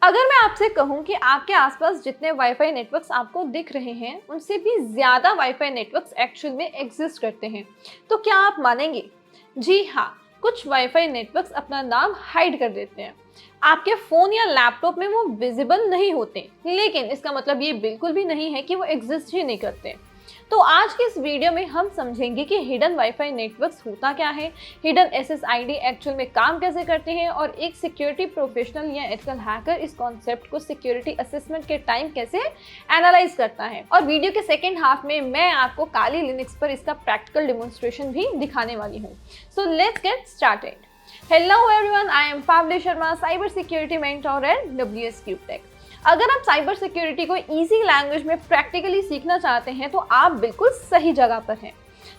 अगर मैं आपसे कहूं कि आपके आसपास जितने वाईफाई नेटवर्क्स आपको दिख रहे हैं उनसे भी ज़्यादा वाईफाई नेटवर्क्स एक्चुअल में एग्जिस्ट करते हैं, तो क्या आप मानेंगे? जी हाँ, कुछ वाईफाई नेटवर्क्स अपना नाम हाइड कर देते हैं। आपके फ़ोन या लैपटॉप में वो विजिबल नहीं होते, लेकिन इसका मतलब ये बिल्कुल भी नहीं है कि वो एग्जिस्ट ही नहीं करते। तो आज के इस वीडियो में हम समझेंगे कि हिडन वाईफाई नेटवर्क्स होता क्या है, हिडन एसएसआईडी एक्चुअल में काम कैसे करते हैं और एक सिक्योरिटी प्रोफेशनल या एथिकल हैकर इस कॉन्सेप्ट को सिक्योरिटी असेसमेंट के टाइम कैसे एनालाइज करता है। और वीडियो के सेकेंड हाफ में मैं आपको काली लिनक्स पर इसका प्रैक्टिकल डेमोन्स्ट्रेशन भी दिखाने वाली हूँ। So let's get started. Hello everyone, I am Pavli Sharma, cyber security mentor at WS CubeTech। अगर आप साइबर सिक्योरिटी को इजी लैंग्वेज में प्रैक्टिकली सीखना चाहते हैं तो आप बिल्कुल सही जगह पर हैं।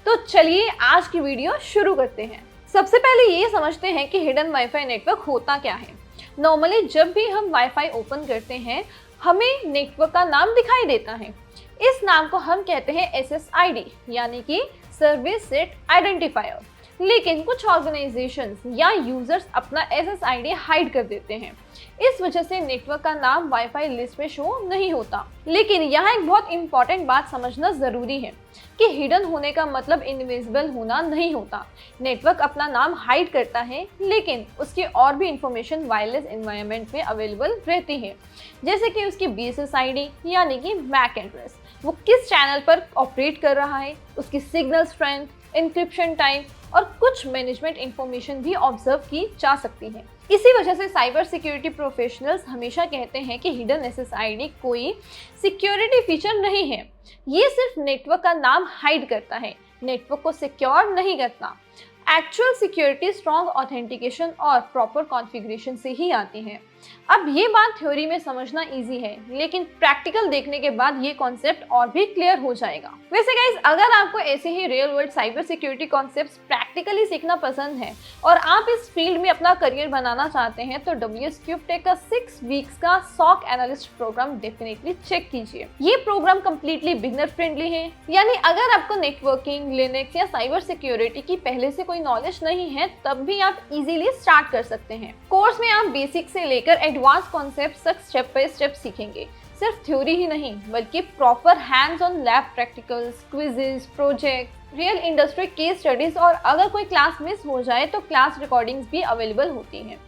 तो चलिए आज की वीडियो शुरू करते हैं। सबसे पहले ये समझते हैं कि हिडन वाईफाई नेटवर्क होता क्या है। नॉर्मली जब भी हम वाईफाई ओपन करते हैं हमें नेटवर्क का नाम दिखाई देता है। इस नाम को हम कहते हैं SSID यानी कि सर्विस सेट आइडेंटिफायर। लेकिन कुछ ऑर्गेनाइजेशंस या यूजर्स अपना SSID हाइड कर देते हैं। इस वजह से नेटवर्क का नाम वाईफाई लिस्ट में शो नहीं होता। लेकिन यहाँ एक बहुत इंपॉर्टेंट बात समझना जरूरी है कि हिडन होने का मतलब इनविजिबल होना नहीं होता। नेटवर्क अपना नाम हाइड करता है लेकिन उसकी और भी इंफॉर्मेशन वायरलेस एनवायरनमेंट में अवेलेबल रहती है, जैसे कि उसकी BSSID यानी कि मैक एड्रेस, वो किस चैनल पर ऑपरेट कर रहा है, उसकी सिग्नल स्ट्रेंथ, इंक्रिप्शन टाइम और कुछ मैनेजमेंट इंफॉर्मेशन भी ऑब्जर्व की जा सकती है। इसी वजह से साइबर सिक्योरिटी प्रोफेशनल्स हमेशा कहते हैं कि हिडन SSID कोई सिक्योरिटी फीचर नहीं है, ये सिर्फ नेटवर्क का नाम हाइड करता है, नेटवर्क को सिक्योर नहीं करता। एक्चुअल सिक्योरिटी स्ट्रॉन्ग ऑथेंटिकेशन और प्रॉपर कॉन्फ़िगरेशन से ही आती है। अब ये बात थ्योरी में समझना इजी है, लेकिन प्रैक्टिकल देखने के बाद ये कॉन्सेप्ट और भी क्लियर हो जाएगा। वैसे गाइस, अगर आपको ऐसे ही real world cyber security concepts practically सीखना पसंद है और आप इस फील्ड में अपना करियर बनाना चाहते हैं तो WS CubeTech का 6 वीक्स का SOC analyst program definitely check कीजिए। ये प्रोग्राम कम्प्लीटली बिगनर फ्रेंडली है, यानी अगर आपको नेटवर्किंग, लिनक्स या साइबर सिक्योरिटी की पहले से कोई नॉलेज नहीं है तब भी आप इजीली स्टार्ट कर सकते हैं। कोर्स में आप बेसिक से लेकर एडवांस कॉन्सेप्ट तक स्टेप बाय स्टेप सीखेंगे। सिर्फ थ्योरी ही नहीं बल्कि proper hands on lab practicals, quizzes, project, real industry case studies और अगर कोई क्लास मिस हो जाए तो क्लास रिकॉर्डिंग्स भी अवेलेबल होती हैं।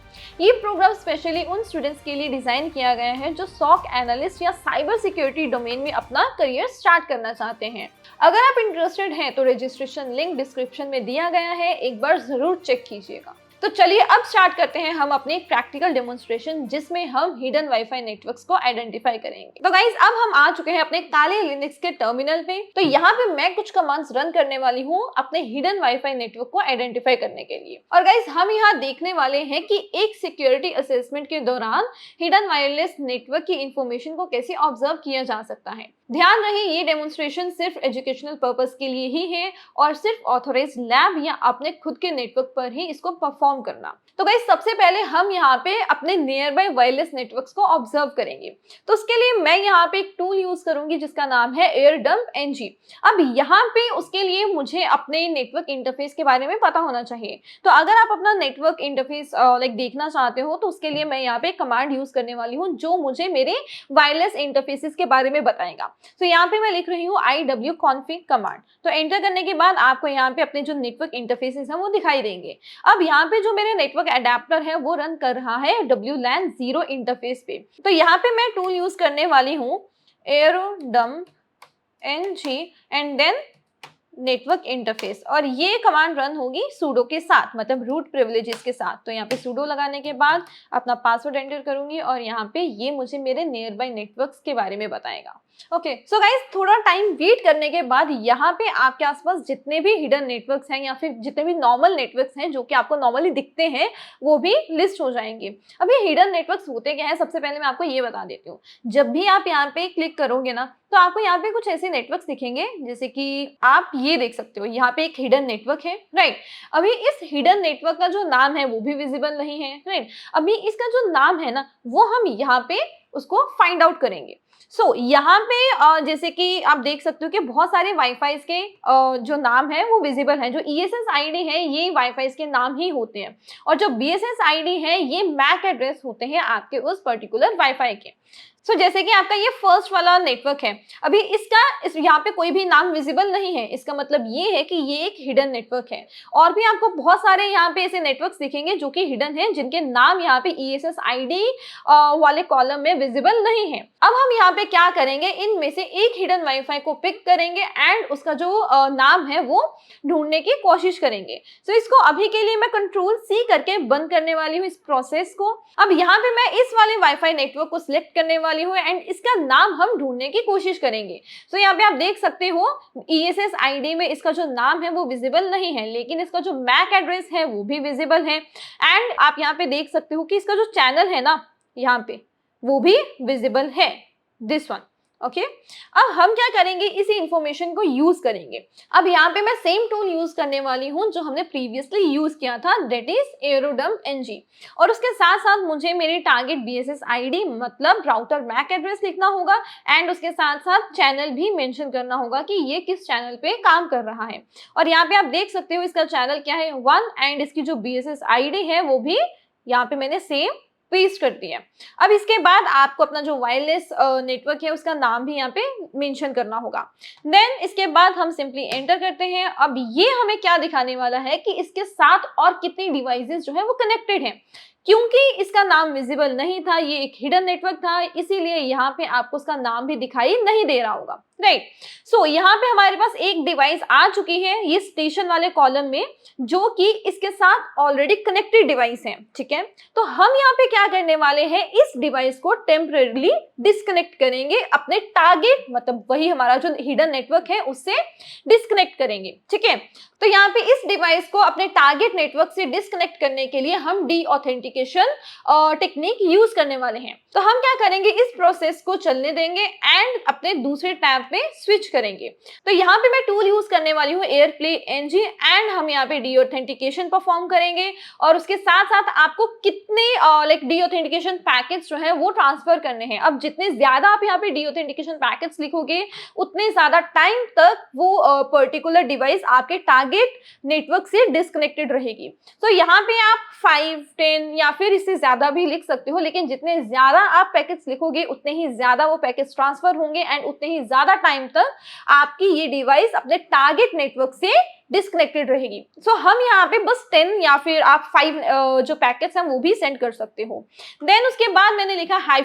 ये प्रोग्राम स्पेशली उन स्टूडेंट्स के लिए डिजाइन किया गया है जो SOC एनालिस्ट या साइबर सिक्योरिटी डोमेन में अपना करियर स्टार्ट करना चाहते हैं। अगर आप इंटरेस्टेड हैं तो रजिस्ट्रेशन लिंक डिस्क्रिप्शन में दिया गया है, एक बार जरूर चेक कीजिएगा। तो चलिए अब स्टार्ट करते हैं हम अपने प्रैक्टिकल डेमोन्स्ट्रेशन जिसमें हम हिडन वाईफाई नेटवर्क्स को आइडेंटिफाई करेंगे। तो गाइस, अब हम आ चुके हैं अपने काले लिनक्स के टर्मिनल पे। तो यहाँ पे मैं कुछ कमांड्स रन करने वाली हूँ अपने हिडन वाईफाई नेटवर्क को आइडेंटिफाई करने के लिए। और गाइस, हम यहाँ देखने वाले हैं कि एक सिक्योरिटी असेसमेंट के दौरान हिडन वायरलेस नेटवर्क की इंफॉर्मेशन को कैसे ऑब्जर्व किया जा सकता है। ध्यान रहे ये डेमोन्स्ट्रेशन सिर्फ एजुकेशनल पर्पस के लिए ही है और सिर्फ ऑथोराइज्ड लैब या अपने खुद के नेटवर्क पर ही इसको परफॉर्म करना। तो गाइस, सबसे पहले हम यहाँ पे अपने नियर बाय वायरलेस नेटवर्क्स को ऑब्जर्व करेंगे। तो उसके लिए मैं यहाँ पे एक टूल यूज करूंगी जिसका नाम है AirDumpNG। अब यहाँ पे उसके लिए मुझे अपने नेटवर्क इंटरफेस के बारे में पता होना चाहिए। तो अगर आप अपना नेटवर्क इंटरफेस देखना चाहते हो तो उसके लिए मैं यहाँ पे कमांड यूज करने वाली हूँ जो मुझे मेरे वायरलेस इंटरफेसेस के बारे में बताएगा। तो यहाँ पे मैं लिख रही हूँ iwconfig कमांड। तो एंटर करने के बाद आपको यहाँ पे अपने जो नेटवर्क इंटरफेसेस हैं वो दिखाई देंगे। अब यहाँ पे जो मेरे नेटवर्क एडेप्टर है वो रन कर रहा है WLAN 0 इंटरफेस पे। तो यहाँ पे मैं टूल यूज करने वाली हूँ AirDumpNG and then network interface, और ये कमांड रन होगी sudo के साथ, मतलब रूट प्रिविलेजेस के साथ। तो यहाँ पे sudo लगाने के बाद अपना पासवर्ड एंटर करूंगी और यहाँ पे ये मुझे मेरे नियर बाय नेटवर्क्स के बारे में बताएगा। ओके, सो गाइस, थोड़ा टाइम वेट करने के बाद यहाँ पे आपके आसपास जितने भी हिडन नेटवर्क्स हैं या फिर जितने भी नॉर्मल नेटवर्क्स हैं जो कि आपको नॉर्मली दिखते हैं वो भी लिस्ट हो जाएंगे। अब ये हिडन नेटवर्क्स होते क्या है, सबसे पहले मैं आपको ये बता देती हूँ। जब भी आप यहाँ पे क्लिक करोगे ना तो आपको यहाँ पे कुछ ऐसे नेटवर्क्स दिखेंगे, जैसे कि आप ये देख सकते हो यहाँ पे एक हिडन नेटवर्क है, राइट। अभी इस हिडन नेटवर्क का जो नाम है वो भी विजिबल नहीं है, राइट। अभी इसका जो नाम है ना वो हम यहाँ पे उसको फाइंड आउट करेंगे। यहाँ पे जैसे कि आप देख सकते हो कि बहुत सारे वाईफाई के जो नाम है वो विजिबल है। जो ESS आईडी है ये वाईफाई के नाम ही होते हैं और जो BSS आईडी है ये मैक एड्रेस होते हैं आपके उस पर्टिकुलर वाईफाई के। जैसे कि आपका ये फर्स्ट वाला नेटवर्क है, अभी यहाँ पे कोई भी नाम विजिबल नहीं है, इसका मतलब ये है कि ये एक हिडन नेटवर्क है। और भी आपको बहुत सारे यहाँ पे ऐसे नेटवर्क्स दिखेंगे जो कि हिडन है, जिनके नाम यहाँ पे ESS आईडी वाले कॉलम में विजिबल नहीं है। अब हम यहाँ पे क्या करेंगे, इनमें से एक हिडन वाईफाई को पिक करेंगे एंड उसका जो नाम है वो ढूंढने की कोशिश करेंगे। इसको अभी के लिए मैं Ctrl+C करके बंद करने वाली हूँ इस प्रोसेस को। अब यहाँ पे मैं इस वाले वाईफाई नेटवर्क को सिलेक्ट करने वाली हूँ एंड इसका नाम हम ढूंढने की कोशिश करेंगे। यहाँ पे आप देख सकते हो ESS आईडी में इसका जो नाम है वो विजिबल नहीं है, लेकिन इसका जो मैक एड्रेस है वो भी विजिबल है। एंड आप यहाँ पे देख सकते हो कि इसका जो चैनल है ना यहाँ पे वो भी विजिबल है, दिस वन। ओके, अब हम क्या करेंगे, इसी इंफॉर्मेशन को यूज करेंगे। अब यहाँ पे मैं सेम टूल यूज करने वाली हूँ जो हमने प्रीवियसली यूज किया था, दैट इज AeroDump-ng। और उसके साथ साथ मुझे मेरी टारगेट BSS आईडी मतलब राउटर मैक एड्रेस लिखना होगा एंड उसके साथ साथ चैनल भी मेंशन करना होगा कि ये किस चैनल पे काम कर रहा है। और यहाँ पे आप देख सकते हो इसका चैनल क्या है 1 एंड इसकी जो BSS आईडी है वो भी यहाँ पे मैंने सेम पेस्ट कर दिया। अब इसके बाद आपको अपना जो वायरलेस नेटवर्क है उसका नाम भी यहाँ पे मेंशन करना होगा। देन इसके बाद हम सिंपली एंटर करते हैं। अब ये हमें क्या दिखाने वाला है कि इसके साथ और कितनी डिवाइसेस जो है वो कनेक्टेड हैं। क्योंकि इसका नाम विजिबल नहीं था, ये एक हिडन नेटवर्क था, इसीलिए यहाँ पे आपको उसका नाम भी दिखाई नहीं दे रहा होगा, राइट। यहाँ पे हमारे पास एक डिवाइस आ चुकी है ये स्टेशन वाले कॉलम में, जो कि इसके साथ ऑलरेडी कनेक्टेड डिवाइस है, ठीक है। तो हम यहाँ पे क्या करने वाले हैं, इस डिवाइस को टेम्परेरीली डिस्कनेक्ट करेंगे अपने टारगेट मतलब वही हमारा जो हिडन नेटवर्क है उससे डिस्कनेक्ट करेंगे, ठीक है। तो यहाँ पे इस डिवाइस को अपने टारगेट नेटवर्क से डिस्कनेक्ट करने के लिए हम डीऑथेंटिकेशन टेक्निक यूज करने वाले हैं। तो हम क्या करेंगे, इस प्रोसेस को चलने देंगे एंड अपने दूसरे टैब पे स्विच करेंगे। तो यहाँ पे मैं टूल यूज करने वाली हूँ AirPlay-ng एंड हम यहाँ पे डीऑथेंटिकेशन परफॉर्म करेंगे और उसके साथ साथ आपको कितने डीऑथेंटिकेशन पैकेट्स जो है वो ट्रांसफर करने हैं। अब जितने ज्यादा आप यहाँ पे डीऑथेंटिकेशन पैकेट्स लिखोगे उतने ज्यादा टाइम तक वो पर्टिकुलर डिवाइस आपके टारगेट नेटवर्क से डिस्कनेक्टेड रहेगी। तो यहाँ पे आप 5, 10 या फिर इससे ज्यादा भी लिख सकते हो, लेकिन जितने ज्यादा आप पैकेट्स लिखोगे उतने ही ज्यादा वो पैकेट्स ट्रांसफर होंगे एंड उतने ही ज्यादा टाइम तक आपकी ये डिवाइस अपने टारगेट नेटवर्क से डिस्कनेक्टेड रहेगी। हम यहाँ पे बस 10 या फिर आप 5 जो पैकेट्स हैं वो भी सेंड कर सकते हो। देन उसके बाद मैंने लिखा -A।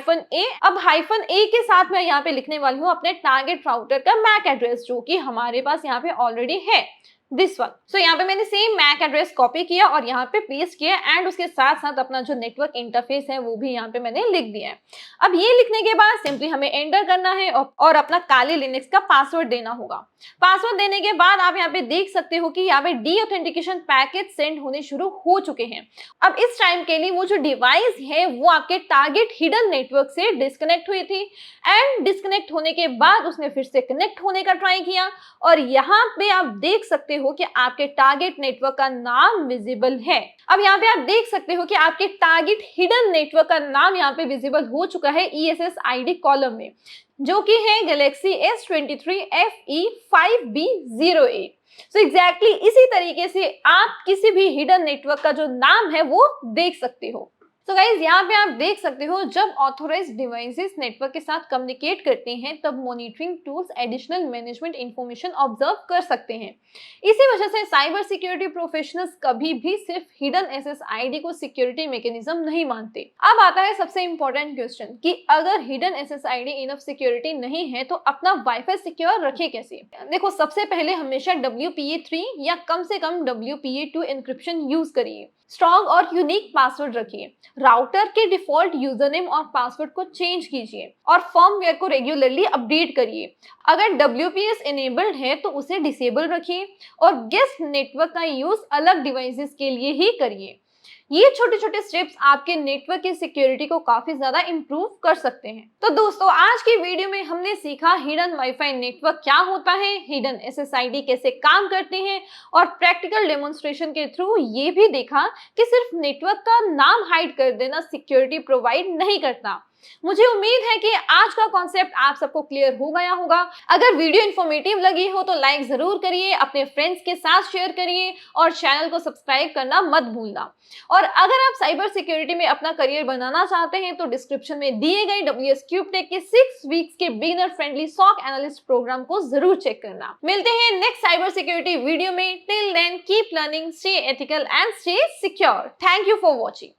अब -A के साथ मैं यहाँ पे लिखने वाली हूँ अपने टारगेट राउटर का मैक एड्रेस, जो कि हमारे पास यहाँ पे ऑलरेडी है, दिस वन। यहाँ पे मैंने सेम मैक एड्रेस कॉपी किया और यहाँ पे पेस्ट किया एंड उसके साथ साथ अपना जो नेटवर्क इंटरफेस है वो भी यहाँ पे मैंने लिख दिया है। अब ये लिखने के बाद सिंपली हमें एंटर करना है और अपना काली लिनक्स का पासवर्ड देना होगा। पासवर्ड देने के बाद आप यहाँ पे देख सकते हो कि यहाँ पे डीऑथेंटिकेशन पैकेट सेंड होने शुरू हो चुके हैं। अब इस टाइम के लिए वो जो डिवाइस है वो आपके टारगेट हिडन नेटवर्क से डिस्कनेक्ट हुई थी एंड डिस्कनेक्ट होने के बाद उसने फिर से कनेक्ट होने का ट्राई किया और यहाँ पे आप देख सकते हो कि आपके टारगेट नेटवर्क का नाम विजिबल है। अब यहाँ पे आप देख सकते हो कि आपके टारगेट हिडन नेटवर्क का नाम यहाँ पे विजिबल हो चुका है ESS आईडी कॉलम में, जो कि है Galaxy S23 FE5B08। एग्जैक्टली इसी तरीके से आप किसी भी हिडन नेटवर्क का जो नाम है वो देख सकते हो। गाइज यहाँ पे आप देख सकते हो जब ऑथोराइज्ड डिवाइसेस नेटवर्क के साथ कम्युनिकेट करते हैं तब monitoring tools additional management information observe कर सकते हैं। इसी वजह से साइबर सिक्योरिटी प्रोफेशनल्स कभी भी सिर्फ हिडन SSID को सिक्योरिटी मैकेनिज्म नहीं मानते। अब आता है सबसे इंपॉर्टेंट क्वेश्चन कि अगर हिडन SSID इनफ सिक्योरिटी नहीं है तो अपना वाईफाई सिक्योर रखे कैसे। देखो, सबसे पहले हमेशा WPA3 या कम से कम WPA2 एन्क्रिप्शन यूज करिए। स्ट्रॉन्ग और यूनिक पासवर्ड रखिए। राउटर के डिफॉल्ट यूजरनेम और पासवर्ड को चेंज कीजिए और फर्मवेयर को रेगुलरली अपडेट करिए। अगर WPS इनेबल्ड है तो उसे डिसेबल रखिए और गेस्ट नेटवर्क का यूज अलग डिवाइसेस के लिए ही करिए। ये छोटे छोटे स्टेप्स आपके नेटवर्क की सिक्योरिटी को काफी ज्यादा इंप्रूव कर सकते हैं। तो दोस्तों, आज की वीडियो में हमने सीखा हिडन वाईफाई नेटवर्क क्या होता है, हिडन SSID कैसे काम करते हैं और प्रैक्टिकल डेमोन्स्ट्रेशन के थ्रू ये भी देखा कि सिर्फ नेटवर्क का नाम हाइड कर देना सिक्योरिटी प्रोवाइड नहीं करता। मुझे उम्मीद है कि आज का कॉन्सेप्ट आप सबको क्लियर हो गया होगा। अगर वीडियो इन्फॉर्मेटिव लगी हो तो लाइक जरूर करिए, अपने फ्रेंड्स के साथ शेयर करिए और चैनल को सब्सक्राइब करना मत भूलना। और अगर आप साइबर सिक्योरिटी में अपना करियर बनाना चाहते हैं तो डिस्क्रिप्शन में दिए गए WS CubeTech के 6 वीक्स के beginner friendly SOC analyst program को जरूर चेक करना। मिलते हैं नेक्स्ट साइबर सिक्योरिटी वीडियो में। Till then keep learning, stay ethical and stay secure. Thank you for watching.